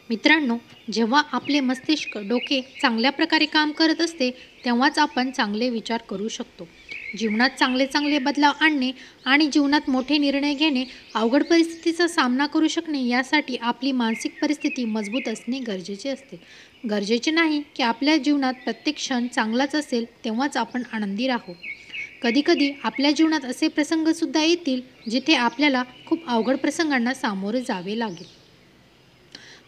मित्रांनो, जेव्हा आपले मस्तिष्क, डोके चांगल्या प्रकारे काम करत असते, तेव्हाच आपण चांगले विचार करू शकतो. जीवनात चांगले चांगले बदलाव आणणे आणि जीवनात मोठे निर्णय घेणे, अवघड परिस्थितीचा सामना करू शकणे यासाठी आपली मानसिक परिस्थिती मजबूत असणे गरजेचे असते. गरजेचे नाही की आपल्या जीवनात प्रत्येक क्षण चांगलाच असेल तेव्हाच आपण आनंदी राहू. कधीकधी आपल्या जीवनात असे प्रसंगसुद्धा येतील जिथे आपल्याला खूप अवघड प्रसंगांना सामोरे जावे लागेल.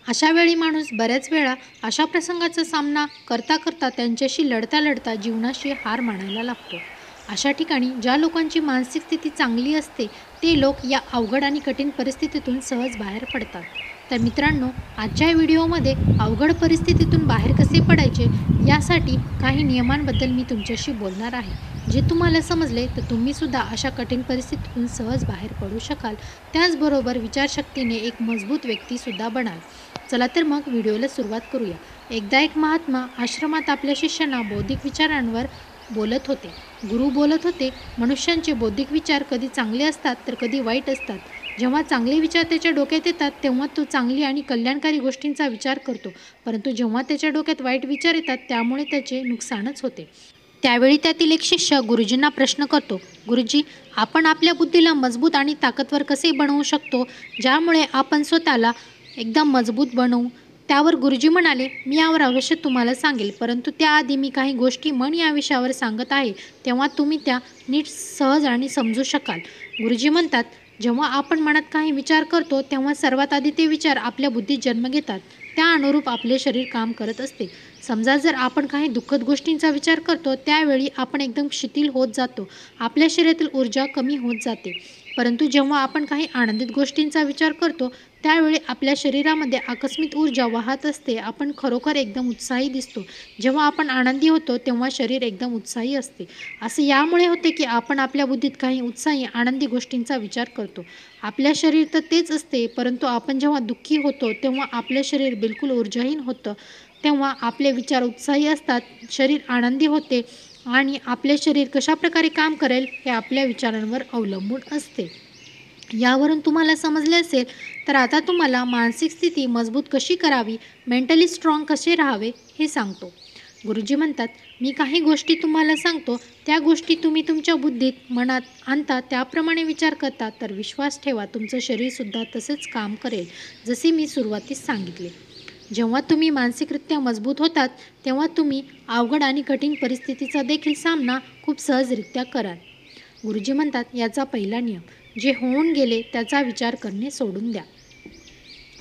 अशा वेळी माणूस बऱ्याच वेळा अशा प्रसंगाचा सामना करता करता त्यांच्याशी लढता लढता जीवनाशी हार मानायला लागतो. अशा ठिकाणी ज्या लोकांची मानसिक स्थिती चांगली असते ते लोक या अवघड आणि कठीण परिस्थितीतून सहज बाहेर पडतात. तर मित्रांनो, आजच्या व्हिडिओमध्ये अवघड परिस्थितीतून बाहेर कसे पडायचे यासाठी काही नियमांबद्दल मी तुमच्याशी बोलणार आहे. जे तुम्हाला समजले तर तुम्ही सुद्धा अशा कठीण परिस्थितीतून सहज बाहेर पडू शकाल. त्याचबरोबर विचारशक्तीने एक मजबूत व्यक्तीसुद्धा बनाल. चला तर मग व्हिडिओला सुरुवात करूया. एकदा एक महात्मा आश्रमात आपल्या शिष्यांना बौद्धिक विचारांवर बोलत होते. गुरु बोलत होते, मनुष्यांचे बौद्धिक विचार कधी चांगले असतात तर कधी वाईट असतात. जेव्हा चांगले विचार त्याच्या डोक्यात येतात तेव्हा तो चांगली आणि कल्याणकारी गोष्टींचा विचार करतो, परंतु जेव्हा त्याच्या डोक्यात वाईट विचार येतात त्यामुळे त्याचे नुकसानच होते. त्यावेळी त्यातील एक शिष्य गुरुजींना प्रश्न करतो, गुरुजी, आपण आपल्या बुद्धीला मजबूत आणि ताकदवर कसे बनवू शकतो, ज्यामुळे आपण स्वतःला एकदम मजबूत बनवू? त्यावर गुरुजी म्हणाले, मी यावर अवश्य तुम्हाला सांगेल, परंतु त्याआधी मी काही गोष्टी मन या विषयावर सांगत आहे, तेव्हा तुम्ही त्या नीट सहज आणि समजू शकाल. गुरुजी म्हणतात, जेव्हा आपण मनात काही विचार करतो तेव्हा सर्वात आधी ते विचार आपल्या बुद्धीत जन्म घेतात. त्या अनुरूप आपले शरीर काम करत असते. समजा जर आपण काही दुःखद गोष्टींचा विचार करतो त्यावेळी आपण एकदम शिथिल होत जातो, आपल्या शरीरातील ऊर्जा कमी होत जाते. परंतु जेव्हा आपण काही आनंदित गोष्टींचा विचार करतो त्यावेळी आपल्या शरीरामध्ये आकस्मिक ऊर्जा वाहत असते, आपण खरोखर एकदम उत्साही दिसतो. जेव्हा आपण आनंदी होतो तेव्हा शरीर एकदम उत्साही असते. असे यामुळे होते की आपण आपल्या बुद्धीत काही उत्साही आनंदी गोष्टींचा विचार करतो. आपल्या शरीर तर तेच असते, परंतु आपण जेव्हा दुःखी होतो तेव्हा आपलं शरीर बिलकुल ऊर्जाहीन होतं. तेव्हा आपले विचार उत्साही असतात, शरीर आनंदी होते आणि आपले शरीर कशाप्रकारे काम करेल हे आपल्या विचारांवर अवलंबून असते. यावरून तुम्हाला समजले असेल तर आता तुम्हाला मानसिक स्थिती मजबूत कशी करावी, मेंटली स्ट्रॉंग कसे राहावे हे सांगतो. गुरुजी म्हणतात, मी काही गोष्टी तुम्हाला सांगतो, त्या गोष्टी तुम्ही तुमच्या बुद्धीत मनात आणता, त्याप्रमाणे विचार करता तर विश्वास ठेवा तुमचं शरीरसुद्धा तसेच काम करेल, जसे मी सुरुवातीस सांगितले. जेव्हा तुम्ही मानसिकरित्या मजबूत होतात तेव्हा तुम्ही अवघड आणि कठीण परिस्थितीचा देखील सामना खूप सहजरित्या कराल. गुरुजी म्हणतात, याचा पहिला नियम, जे होऊन गेले त्याचा विचार करणे सोडून द्या.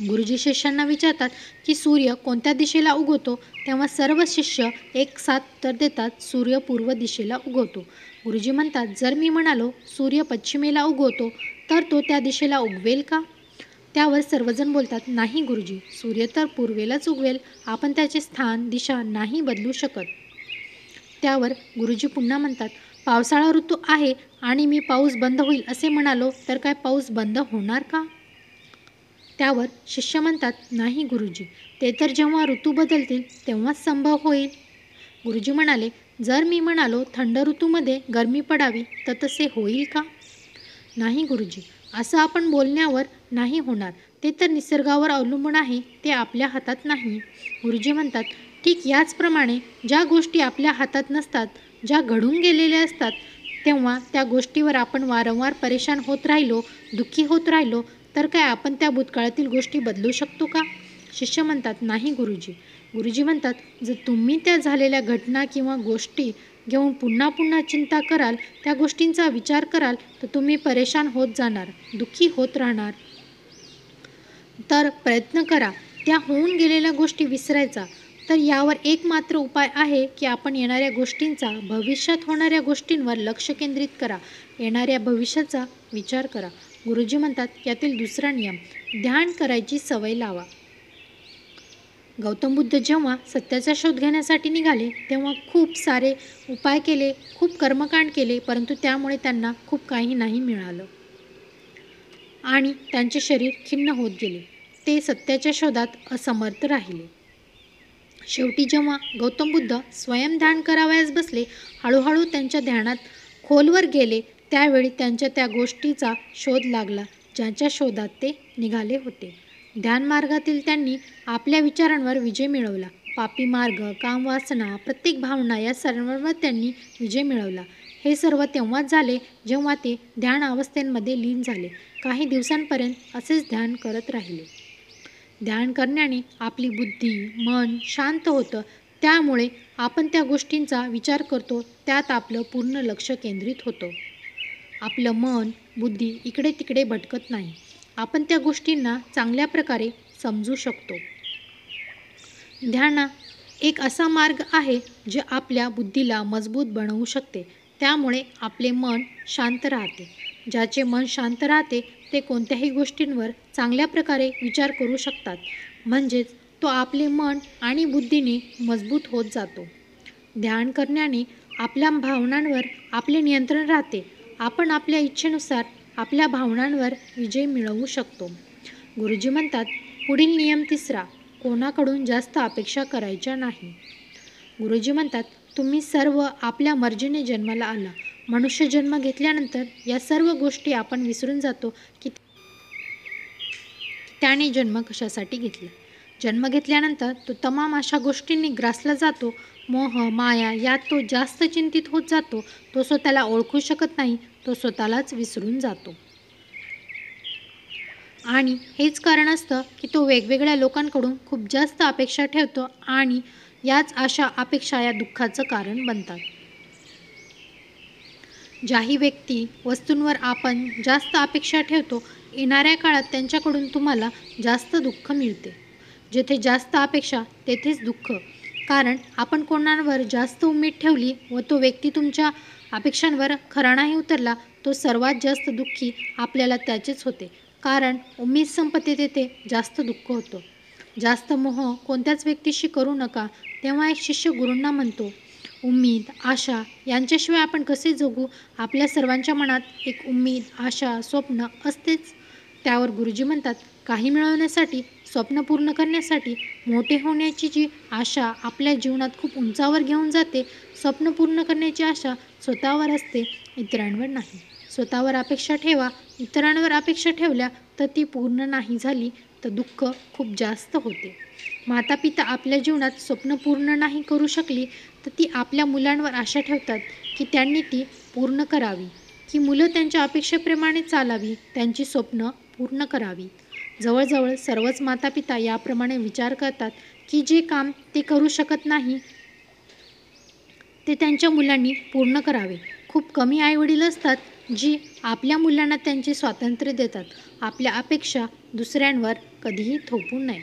गुरुजी शिष्यांना विचारतात की सूर्य कोणत्या दिशेला उगवतो, तेव्हा सर्व शिष्य एक साथ उत्तर देतात, सूर्य पूर्व दिशेला उगवतो. गुरुजी म्हणतात, जर मी म्हणालो सूर्य पश्चिमेला उगवतो तर तो त्या दिशेला उगवेल का? त्यावर सर्वजण बोलतात, नाही गुरुजी, सूर्य तर पूर्वेलाच उगवेल, आपण त्याचे स्थान दिशा नाही बदलू शकत. त्यावर गुरुजी पुन्हा म्हणतात, पावसाळा ऋतू आहे आणि मी पाऊस बंद होईल असे म्हणालो तर काय पाऊस बंद होणार का? त्यावर शिष्य म्हणतात, नाही गुरुजी, ते तर जेव्हा ऋतू बदलतील तेव्हाच संभव होईल. गुरुजी म्हणाले, जर मी म्हणालो थंड ऋतूमध्ये गरमी पडावी तर तसे होईल का? नाही गुरुजी, असं आपण बोलण्यावर नाही होणार, ते तर निसर्गावर अवलंबून आहे, ते आपल्या हातात नाही. गुरुजी म्हणतात, ठीक याचप्रमाणे ज्या गोष्टी आपल्या हातात नसतात, ज्या घडून गेलेल्या असतात, तेव्हा त्या गोष्टीवर आपण वारंवार परेशान होत राहिलो, दुःखी होत राहिलो तर काय आपण त्या भूतकाळातील गोष्टी बदलू शकतो का? शिष्य म्हणतात, नाही गुरुजी. गुरुजी म्हणतात, जर तुम्ही त्या झालेल्या घटना किंवा गोष्टी घेऊन पुन्हा पुन्हा चिंता कराल, त्या गोष्टींचा विचार कराल तर तुम्ही परेशान होत जाणार, दुःखी होत राहणार. तर प्रयत्न करा त्या होऊन गेलेल्या गोष्टी विसरायचा. तर यावर एक मात्र उपाय आहे की आपण येणाऱ्या गोष्टींचा, भविष्यात होणाऱ्या गोष्टींवर लक्ष केंद्रित करा, येणाऱ्या भविष्याचा विचार करा. गुरुजी म्हणतात, यातील दुसरा नियम, ध्यान करायची सवय लावा. गौतम बुद्ध जेव्हा सत्याचा शोध घेण्यासाठी निघाले तेव्हा खूप सारे उपाय केले, खूप कर्मकांड केले, परंतु त्यामुळे त्यांना खूप काही नाही मिळालं आणि त्यांचे शरीर खिन्न होत गेले. ते सत्याच्या शोधात असमर्थ राहिले. शेवटी जेव्हा गौतम बुद्ध स्वयं ध्यान करावयास बसले, हळूहळू त्यांच्या ध्यानात खोलवर गेले, त्यावेळी त्यांच्या त्या गोष्टीचा शोध लागला ज्याच्या शोधात ते निघाले होते. ध्यान मार्गातील त्यांनी आपल्या विचारांवर विजय मिळवला. पापी मार्ग, कामवासना, प्रत्येक भावना या सर्वांवर त्यांनी विजय मिळवला. हे सर्व तेव्हाच झाले जेव्हा ते ध्यान अवस्थेमध्ये लीन झाले. काही दिवसांपर्यंत असेच ध्यान करत राहिले. ध्यान करण्याने आपली बुद्धी, मन शांत होतं. त्यामुळे आपण त्या गोष्टींचा विचार करतो त्यात आपलं पूर्ण लक्ष केंद्रित होतं. आपलं मन, बुद्धी इकडे तिकडे भटकत नाही. आपण त्या गोष्टींना चांगल्या प्रकारे समजू शकतो. ध्यान एक असा मार्ग आहे जे आपल्या बुद्धीला मजबूत बनवू शकते. त्यामुळे आपले मन शांत राहते. ज्याचे मन शांत राहते ते कोणत्याही गोष्टींवर चांगल्या प्रकारे विचार करू शकतात. म्हणजेच तो आपले मन आणि बुद्धीने मजबूत होत जातो. ध्यान करण्याने आपल्या भावनांवर आपले नियंत्रण राहते. आपण आपल्या इच्छेनुसार आपल्या भावनांवर विजय मिळवू शकतो. गुरुजी म्हणतात, पुढील नियम 3, कोणाकडून जास्त अपेक्षा करायच्या नाही. गुरुजी म्हणतात, तुम्ही सर्व आपल्या मर्जीने जन्माला आला. मनुष्य जन्म घेतल्यानंतर या सर्व गोष्टी आपण विसरून जातो की त्याने जन्म कशासाठी घेतला. जन्म घेतल्यानंतर तो तमाम अशा गोष्टींनी ग्रासला जातो. मोह, माया यात तो जास्त चिंतित होत जातो. तो स्वतःला ओळखू शकत नाही. तो स्वतःलाच विसरून जातो. आणि हेच कारण असतं की तो वेगवेगळ्या लोकांकडून खूप जास्त अपेक्षा ठेवतो आणि याच अशा अपेक्षा या दुःखाचं कारण बनतात. ज्याही व्यक्ती, वस्तूंवर आपण जास्त अपेक्षा ठेवतो, येणाऱ्या काळात त्यांच्याकडून तुम्हाला जास्त दुःख मिळते. जेथे जास्त अपेक्षा तेथेच दुःख. कारण आपण कोणावर जास्त उमेद ठेवली व तो व्यक्ती तुमच्या अपेक्षांवर खरा नाही उतरला, तो सर्वात जास्त दुःखी आपल्याला त्याचेच होते. कारण उमेद संपते तेथे जास्त दुःख होतं. जास्त मोह कोणत्याच व्यक्तीशी करू नका. तेव्हा एक शिष्य गुरूंना म्हणतो, उम्मीद, आशा यांच्याशिवाय आपण कसे जगू? आपल्या सर्वांच्या मनात एक उम्मीद, आशा, स्वप्न असतेच. त्यावर गुरुजी म्हणतात, काही मिळवण्यासाठी, स्वप्न पूर्ण करण्यासाठी मोठे होण्याची जी आशा आपल्या जीवनात खूप उंचावर घेऊन जाते, स्वप्न पूर्ण करण्याची आशा स्वतःवर असते, इतरांवर नाही. स्वतःवर अपेक्षा ठेवा. इतरांवर अपेक्षा ठेवल्या तर ती पूर्ण नाही झाली तर दुःख खूप जास्त होते. मातापिता आपल्या जीवनात स्वप्न पूर्ण नाही करू शकली तर ती आपल्या मुलांवर आशा ठेवतात की त्यांनी ती पूर्ण करावी, की मुलं त्यांच्या अपेक्षेप्रमाणे चालावी, त्यांची स्वप्न पूर्ण करावी. जवळजवळ सर्वच मातापिता याप्रमाणे विचार करतात की जे काम ते करू शकत नाही ते त्यांच्या मुलांनी पूर्ण करावे. खूप कमी आईवडील असतात जी आपल्या मुलांना त्यांचे स्वातंत्र्य देतात. आपल्या अपेक्षा दुसऱ्यांवर कधीही थोपू नये.